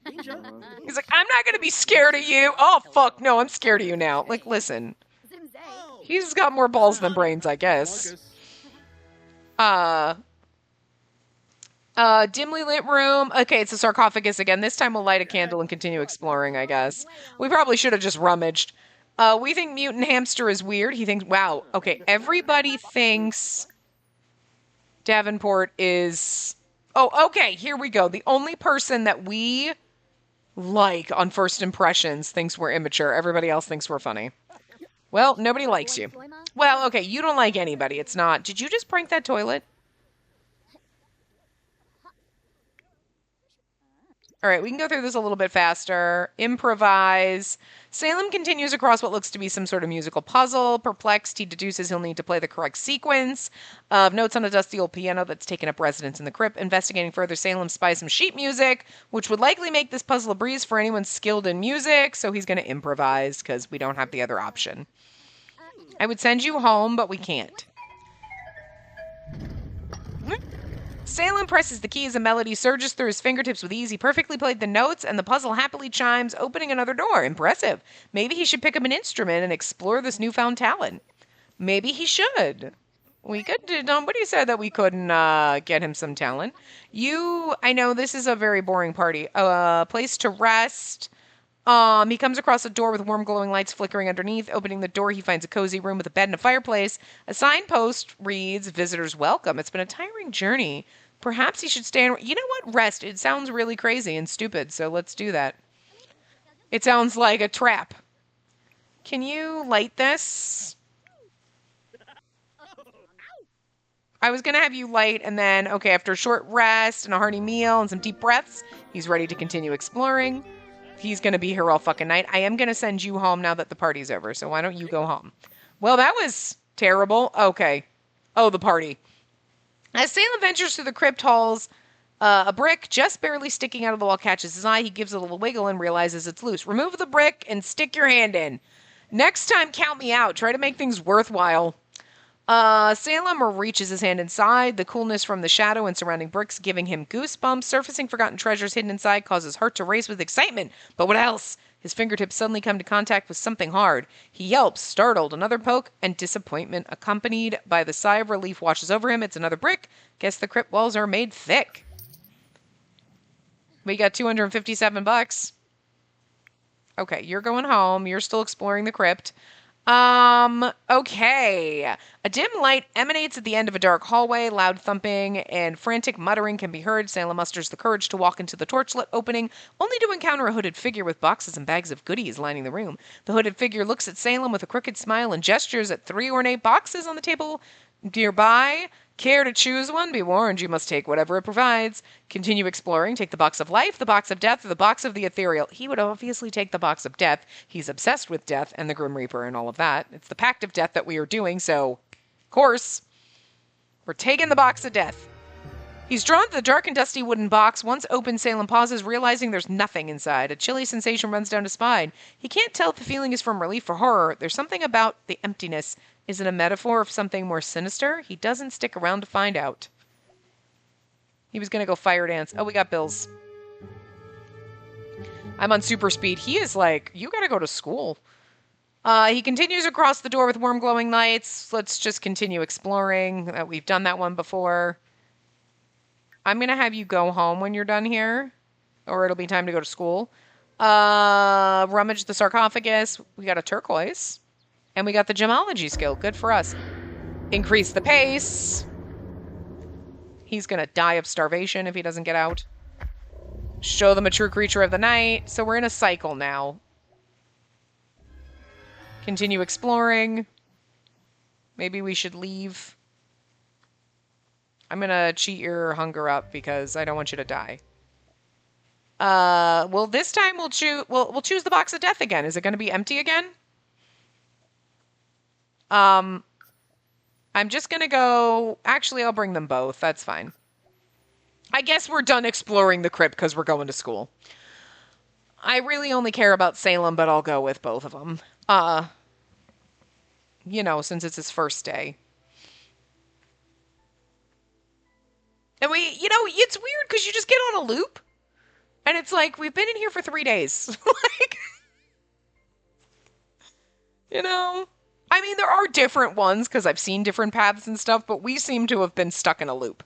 He's like, I'm not going to be scared of you. Oh, fuck, no, I'm scared of you now. Like, listen. He's got more balls than brains, I guess. Dimly lit room. Okay, it's a sarcophagus again. This time we'll light a candle and continue exploring, I guess. We probably should have just rummaged. We think mutant hamster is weird. He thinks, wow, okay, everybody thinks Davenport is... Oh, okay, here we go. The only person that we like on first impressions thinks we're immature. Everybody else thinks we're funny. Well, nobody likes you. Well, okay, you don't like anybody. It's not... Did you just prank that toilet? All right, we can go through this a little bit faster. Improvise. Salem continues across what looks to be some sort of musical puzzle. Perplexed, he deduces he'll need to play the correct sequence of notes on a dusty old piano that's taken up residence in the crypt. Investigating further, Salem spies some sheet music, which would likely make this puzzle a breeze for anyone skilled in music, so he's going to improvise because we don't have the other option. I would send you home, but we can't. Salem presses the key as a melody surges through his fingertips with ease. He perfectly played the notes, and the puzzle happily chimes, opening another door. Impressive. Maybe he should pick up an instrument and explore this newfound talent. Maybe he should. We could. Nobody said that we couldn't get him some talent. I know this is a very boring party. Place to rest. He comes across a door with warm glowing lights flickering underneath. Opening the door, he finds a cozy room with a bed and a fireplace. A signpost reads, "Visitors welcome." It's been a tiring journey. Perhaps he should stay and... You know what? Rest. It sounds really crazy and stupid, so let's do that. It sounds like a trap. Can you light this? I was going to have you light, and then, okay, after a short rest and a hearty meal and some deep breaths, he's ready to continue exploring. He's going to be here all fucking night. I am going to send you home now that the party's over, so why don't you go home? Well, that was terrible. Okay. Oh, the party. As Salem ventures through the crypt halls, a brick just barely sticking out of the wall catches his eye. He gives it a little wiggle and realizes it's loose. Remove the brick and stick your hand in. Next time, count me out. Try to make things worthwhile. Salem reaches his hand inside. The coolness from the shadow and surrounding bricks giving him goosebumps. Surfacing forgotten treasures hidden inside causes heart to race with excitement. But what else? His fingertips suddenly come to contact with something hard. He yelps, startled. Another poke, and disappointment, accompanied by the sigh of relief, washes over him. It's another brick. Guess the crypt walls are made thick. We got $257. Okay, you're going home. You're still exploring the crypt. Okay. A dim light emanates at the end of a dark hallway. Loud thumping and frantic muttering can be heard. Salem musters the courage to walk into the torchlit opening, only to encounter a hooded figure with boxes and bags of goodies lining the room. The hooded figure looks at Salem with a crooked smile and gestures at 3 ornate boxes on the table nearby. Care to choose one? Be warned, you must take whatever it provides. Continue exploring. Take the box of life, the box of death, or the box of the ethereal. He would obviously take the box of death. He's obsessed with death and the Grim Reaper and all of that. It's the pact of death that we are doing, so, of course, we're taking the box of death. He's drawn to the dark and dusty wooden box. Once open, Salem pauses, realizing there's nothing inside. A chilly sensation runs down his spine. He can't tell if the feeling is from relief or horror. There's something about the emptiness. Is it a metaphor of something more sinister? He doesn't stick around to find out. He was going to go fire dance. Oh, we got bills. I'm on super speed. He is like, you got to go to school. He continues across the door with warm glowing lights. Let's just continue exploring. We've done that one before. I'm going to have you go home when you're done here, or it'll be time to go to school. Rummage the sarcophagus. We got a turquoise. And we got the gemology skill. Good for us. Increase the pace. He's going to die of starvation if he doesn't get out. Show them a true creature of the night. So we're in a cycle now. Continue exploring. Maybe we should leave. I'm going to cheat your hunger up because I don't want you to die. Well, this time we'll choose the box of death again. Is it going to be empty again? I'm just going to go... Actually, I'll bring them both. That's fine. I guess we're done exploring the crypt because we're going to school. I really only care about Salem, but I'll go with both of them. You know, since it's his first day. And it's weird because you just get on a loop. And it's like, we've been in here for 3 days. Like, you know... I mean, there are different ones because I've seen different paths and stuff, but we seem to have been stuck in a loop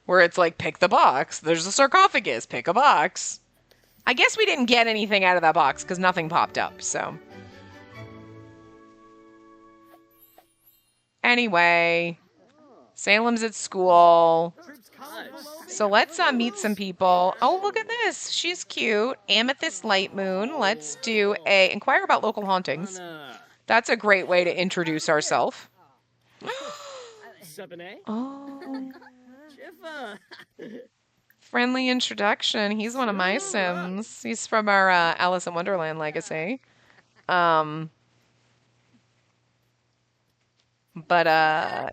where it's like, pick the box. There's a sarcophagus. Pick a box. I guess we didn't get anything out of that box because nothing popped up, so. Anyway, Salem's at school. So let's meet some people. Oh, look at this. She's cute. Amethyst Light Moon. Let's do a inquire about local hauntings. That's a great way to introduce ourselves. Oh. Friendly introduction. He's one of my Sims. He's from our Alice in Wonderland legacy. But, are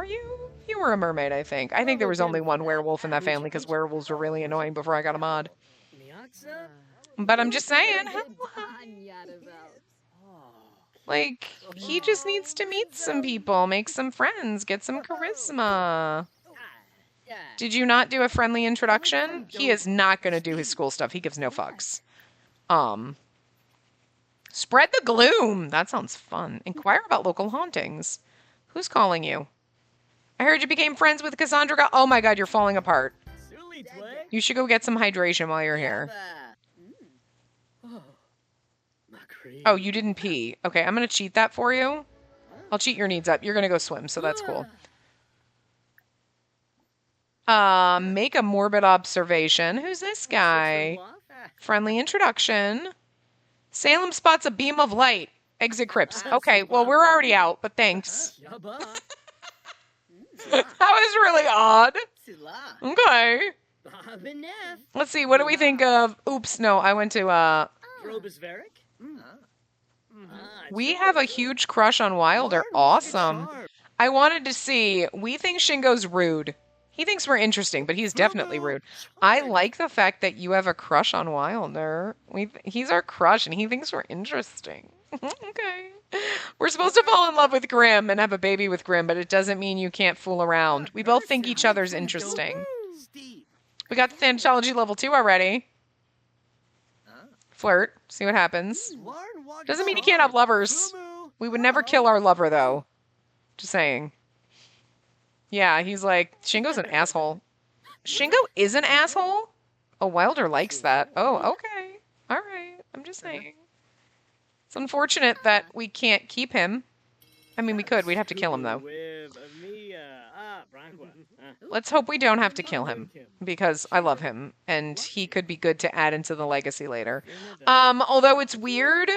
you? You were a mermaid, I think. I think there was only one werewolf in that family because werewolves were really annoying before I got a mod. But I'm just saying. Like, he just needs to meet some people, make some friends, get some charisma. Did you not do a friendly introduction? He is not going to do his school stuff. He gives no fucks. Spread the gloom. That sounds fun. Inquire about local hauntings. Who's calling you? I heard you became friends with Cassandra. Oh my god, you're falling apart. You should go get some hydration while you're here. Oh, you didn't pee. Okay, I'm going to cheat that for you. I'll cheat your needs up. You're going to go swim, so that's cool. Make a morbid observation. Who's this guy? Friendly introduction. Salem spots a beam of light. Exit crypts. Okay, well, we're already out, but thanks. That was really odd. Okay. Let's see, what do we think of... Oops, no, I went to, We have a huge crush on Wilder. Awesome. I wanted to see. We think Shingo's rude. He thinks we're interesting, but he's definitely rude. I like the fact that you have a crush on Wilder. He's our crush, and he thinks we're interesting. Okay. We're supposed to fall in love with Grimm and have a baby with Grimm, but it doesn't mean you can't fool around. We both think each other's interesting. We got the Thanatology level 2 already. Flirt. See what happens. Doesn't mean you can't have lovers. We would never kill our lover, though. Just saying. Yeah, he's like, Shingo's an asshole. Shingo is an asshole? Oh, Wilder likes that. Oh, okay. All right. I'm just saying. It's unfortunate that we can't keep him. I mean, we could. We'd have to kill him, though. Let's hope we don't have to kill him, because I love him, and he could be good to add into the legacy later. Although it's weird,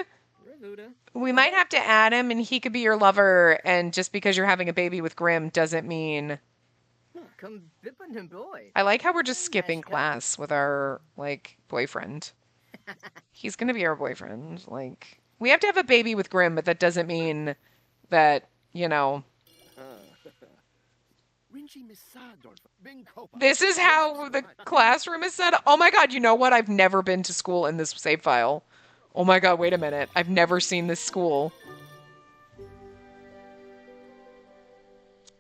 we might have to add him, and he could be your lover, and just because you're having a baby with Grimm doesn't mean... I like how we're just skipping class with our, like, boyfriend. He's gonna be our boyfriend. Like, we have to have a baby with Grimm, but that doesn't mean that, you know... This is how the classroom is set up. Oh my god, you know what? I've never been to school in this save file. Oh my god, wait a minute. I've never seen this school.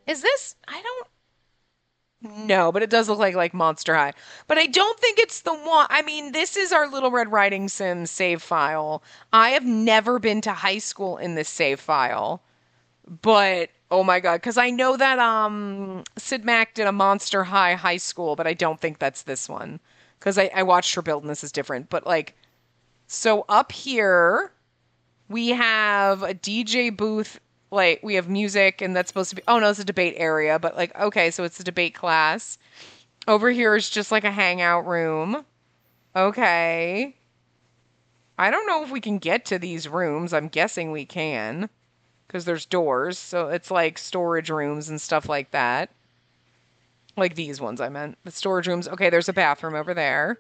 Is this... I don't... No, but it does look like Monster High. But I don't think it's the one... I mean, this is our Little Red Riding Sim save file. I have never been to high school in this save file. But... Oh my god, because I know that Sid Mac did a Monster High school, but I don't think that's this one. Because I watched her build and this is different. But like, so up here, we have a DJ booth, like we have music and that's supposed to be, oh no, it's a debate area. But like, okay, so it's a debate class. Over here is just like a hangout room. Okay. I don't know if we can get to these rooms. I'm guessing we can. Because there's doors, so it's like storage rooms and stuff like that. Like these ones, I meant. The storage rooms. Okay, there's a bathroom over there.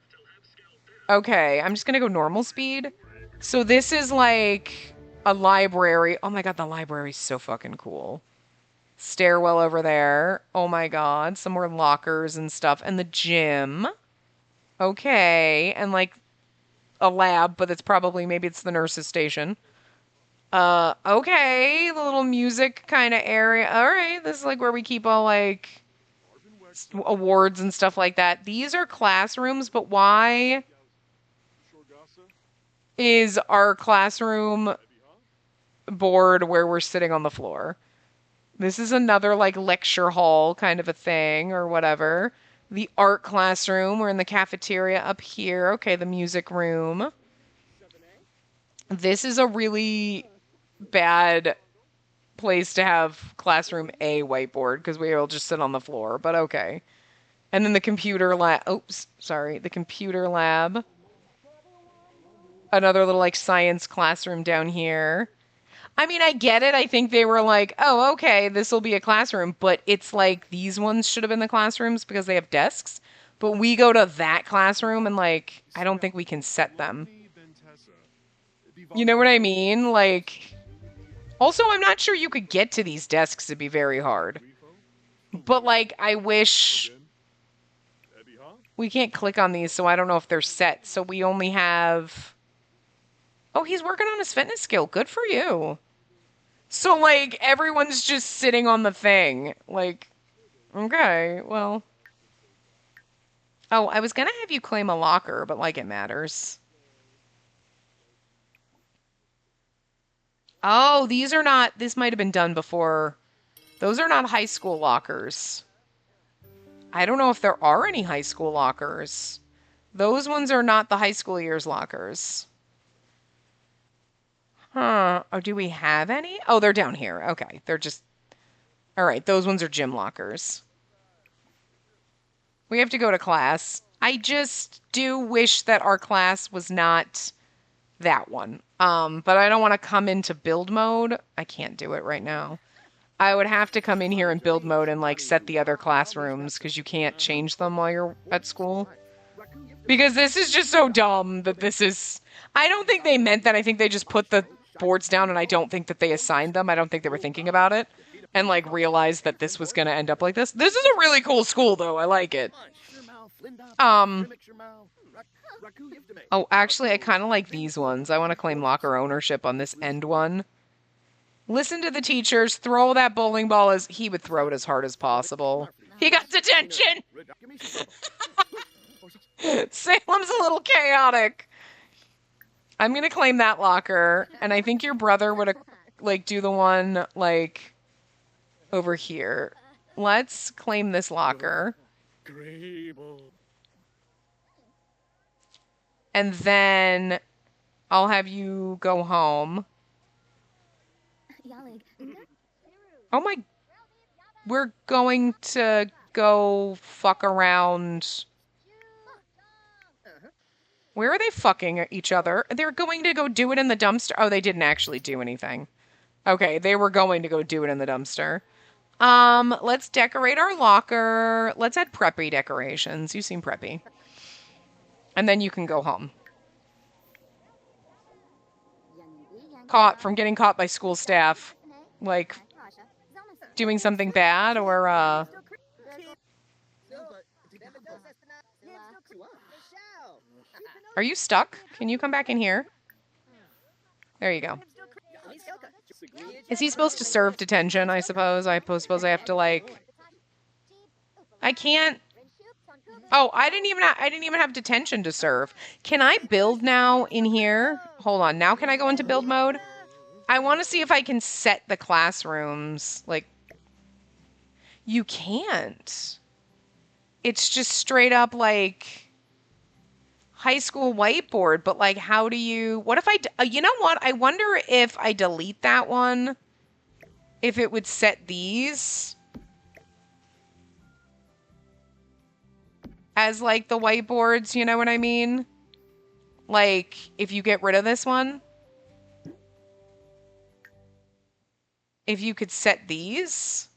Okay, I'm just gonna go normal speed. So this is like a library. Oh my god, the library's so fucking cool. Stairwell over there. Oh my god, some more lockers and stuff. And the gym. Okay, and like a lab, but it's probably, maybe it's the nurse's station. Okay, the little music kind of area. All right, this is like where we keep all like awards and stuff like that. These are classrooms, but why is our classroom board where we're sitting on the floor? This is another like lecture hall kind of a thing or whatever. The art classroom, we're in the cafeteria up here. Okay, the music room. This is a really bad place to have classroom A whiteboard because we all just sit on the floor, but okay. And then the computer lab. Oops, sorry. The computer lab. Another little like science classroom down here. I mean, I get it. I think they were like, oh, okay, this will be a classroom, but it's like these ones should have been the classrooms because they have desks. But we go to that classroom and like, I don't think we can set them. You know what I mean? Like, also, I'm not sure you could get to these desks. It'd be very hard. But, like, I wish... We can't click on these, so I don't know if they're set. So we only have... Oh, he's working on his fitness skill. Good for you. So, like, everyone's just sitting on the thing. Like, okay, well... Oh, I was gonna have you claim a locker, but, like, it matters. Oh, these are not... This might have been done before. Those are not high school lockers. I don't know if there are any high school lockers. Those ones are not the high school years lockers. Huh. Oh, do we have any? Oh, they're down here. Okay. They're just... All right. Those ones are gym lockers. We have to go to class. I just do wish that our class was not that one. But I don't want to come into build mode. I can't do it right now. I would have to come in here in build mode and like set the other classrooms because you can't change them while you're at school. Because this is just so dumb that this is... I don't think they meant that. I think they just put the boards down and I don't think that they assigned them. I don't think they were thinking about it and like realized that this was going to end up like this. This is a really cool school though. I like it. Oh, actually, I kind of like these ones. I want to claim locker ownership on this end one. Listen to the teachers. Throw that bowling ball as... He would throw it as hard as possible. He got detention! Salem's a little chaotic. I'm gonna claim that locker, and I think your brother would like do the one like over here. Let's claim this locker. And then I'll have you go home. Oh my, we're going to go fuck around. Where are they fucking each other? They're going to go do it in the dumpster. Oh, they didn't actually do anything. Okay, they were going to go do it in the dumpster. Let's decorate our locker. Let's add preppy decorations. You seem preppy. And then you can go home. Caught from getting caught by school staff. Like, doing something bad or, Are you stuck? Can you come back in here? There you go. Is he supposed to serve detention, I suppose? I suppose I have to, like... I can't... Oh, I didn't even have detention to serve. Can I build now in here? Hold on. Now can I go into build mode? I want to see if I can set the classrooms. Like, you can't. It's just straight up, like... high school whiteboard, but like, how do you, what if you know what? I wonder if I delete that one, if it would set these as like the whiteboards, you know what I mean? Like, if you get rid of this one, if you could set these,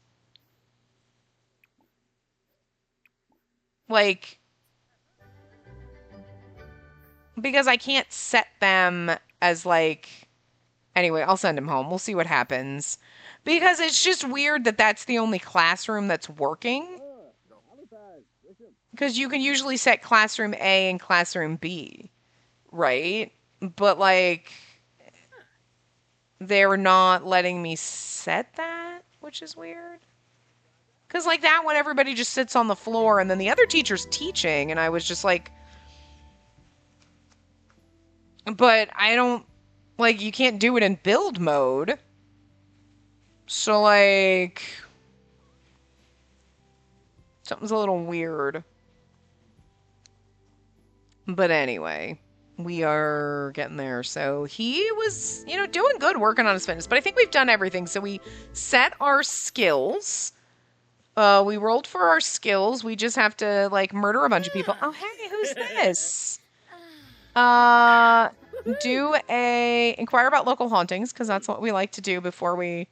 like, because I can't set them as, like... Anyway, I'll send him home. We'll see what happens. Because it's just weird that that's the only classroom that's working. Because you can usually set classroom A and classroom B, right? But, like, they're not letting me set that, which is weird. Because, like, that one, everybody just sits on the floor, and then the other teacher's teaching, and I was just like... But I don't, like, you can't do it in build mode. So, like, something's a little weird. But anyway, we are getting there. So he was, you know, doing good working on his fitness. But I think we've done everything. So we set our skills. We rolled for our skills. We just have to, like, murder a bunch of people. Oh, hey, who's this? Inquire about local hauntings, because that's what we like to do before we,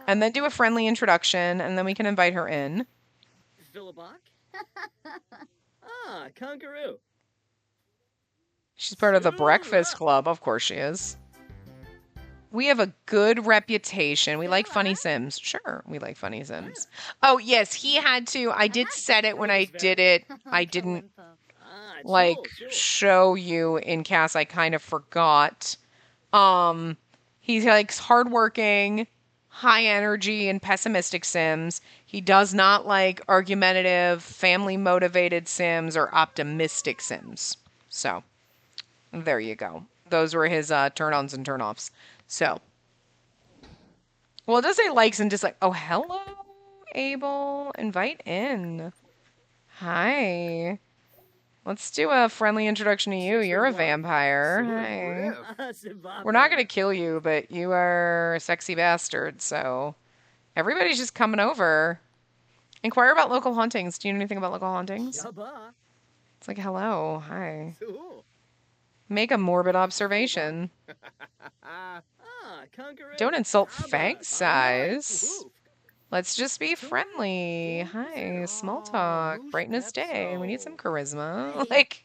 and then do a friendly introduction, and then we can invite her in. Kangaroo. She's part of the Breakfast Club. Of course she is. We have a good reputation. We like funny Sims. Sure, we like funny Sims. Oh, yes, he had to. I did set it when I did it. I didn't like show you in cast. I kind of forgot. He likes hardworking, high energy, and pessimistic Sims. He does not like argumentative, family motivated Sims or optimistic Sims. So there you go. Those were his turn-ons and turn-offs. So, well, it does say likes and dislikes. Oh, hello, Abel. Invite in. Hi. Let's do a friendly introduction to you. You're a vampire. Hi. We're not going to kill you, but you are a sexy bastard, so everybody's just coming over. Inquire about local hauntings. Do you know anything about local hauntings? It's like, hello. Hi. Make a morbid observation. Don't insult fang size. Let's just be friendly. Hi, small talk. Brightness day. We need some charisma. Like,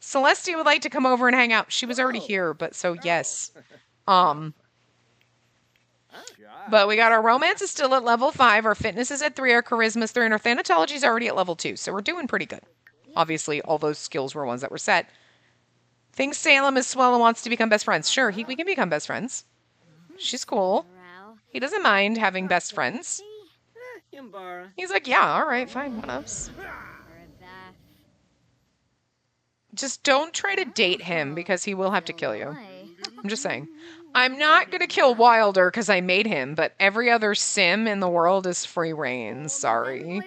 Celestia would like to come over and hang out. She was already here, but so yes. But we got our romance is still at level 5. Our fitness is at 3. Our charisma is 3. And our thanatology is already at level 2. So we're doing pretty good. Obviously, all those skills were ones that were set. Thinks Salem is swell and wants to become best friends. Sure, we can become best friends. She's cool. He doesn't mind having best friends. He's like, yeah, all right, fine, what else? Just don't try to date him because he will have to kill you. I'm just saying. I'm not going to kill Wilder because I made him, but every other sim in the world is free reign. Sorry.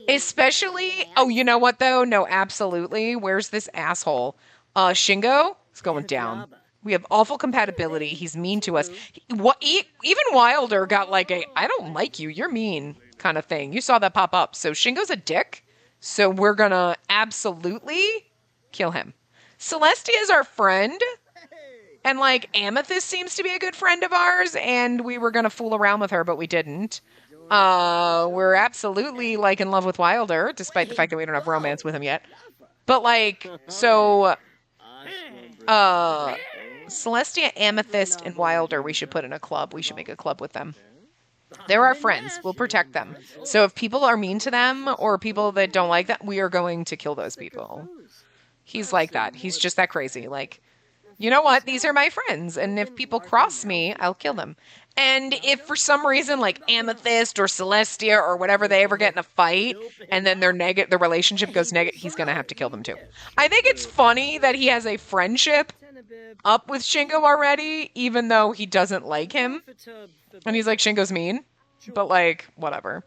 Especially, oh, you know what though? No, absolutely. Where's this asshole? Shingo is going down. We have awful compatibility. He's mean to us. Even Wilder got like a "I don't like you, you're mean" kind of thing. You saw that pop up. So Shingo's a dick. So we're gonna absolutely kill him. Celestia is our friend. And like Amethyst seems to be a good friend of ours, and we were gonna fool around with her, but we didn't. We're absolutely like in love with Wilder, despite the fact that we don't have romance with him yet. But like, so Celestia, Amethyst, and Wilder we should put in a club. We should make a club with them. They're our friends. We'll protect them. So if people are mean to them or people that don't like that, we are going to kill those people. He's like that. He's just that crazy. Like, you know what? These are my friends. And if people cross me, I'll kill them. And if for some reason, like Amethyst or Celestia or whatever, they ever get in a fight and then their relationship goes negative, he's going to have to kill them too. I think it's funny that he has a friendship up with Shingo already, even though he doesn't like him. And he's like, Shingo's mean. But like, whatever.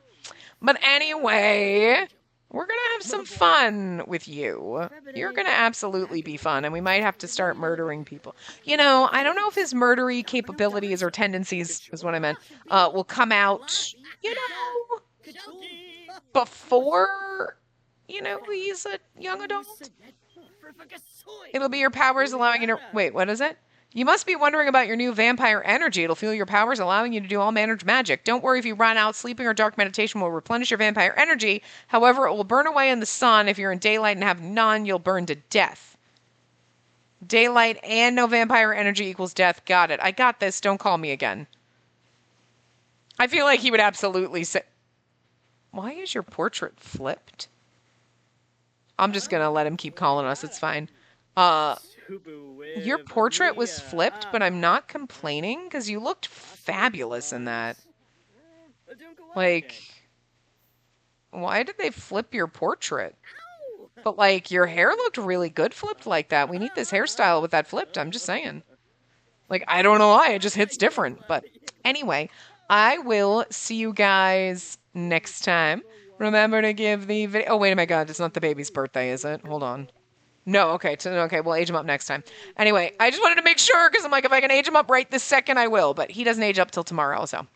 But anyway, we're going to have some fun with you. You're going to absolutely be fun, and we might have to start murdering people. You know, I don't know if his murdery capabilities or tendencies, is what I meant, will come out, you know, before, you know, he's a young adult. It'll be your powers allowing you to... Wait, what is it? You must be wondering about your new vampire energy. It'll fuel your powers, allowing you to do all manner of magic. Don't worry if you run out. Sleeping or dark meditation will replenish your vampire energy. However, it will burn away in the sun. If you're in daylight and have none, you'll burn to death. Daylight and no vampire energy equals death. Got it. I got this. Don't call me again. I feel like he would absolutely say... Why is your portrait flipped? I'm just going to let him keep calling us. It's fine. Your portrait was flipped, but I'm not complaining because you looked fabulous in that. Like, why did they flip your portrait? But like, your hair looked really good flipped like that. We need this hairstyle with that flipped. I'm just saying. Like, I don't know why. It just hits different. But anyway, I will see you guys next time. Remember to give the video... Oh, wait, oh my God. It's not the baby's birthday, is it? Hold on. No, okay. Okay, we'll age him up next time. Anyway, I just wanted to make sure, because I'm like, if I can age him up right this second, I will. But he doesn't age up till tomorrow, so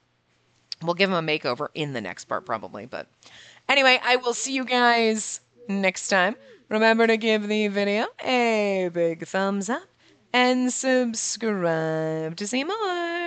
we'll give him a makeover in the next part, probably. But anyway, I will see you guys next time. Remember to give the video a big thumbs up and subscribe to see more.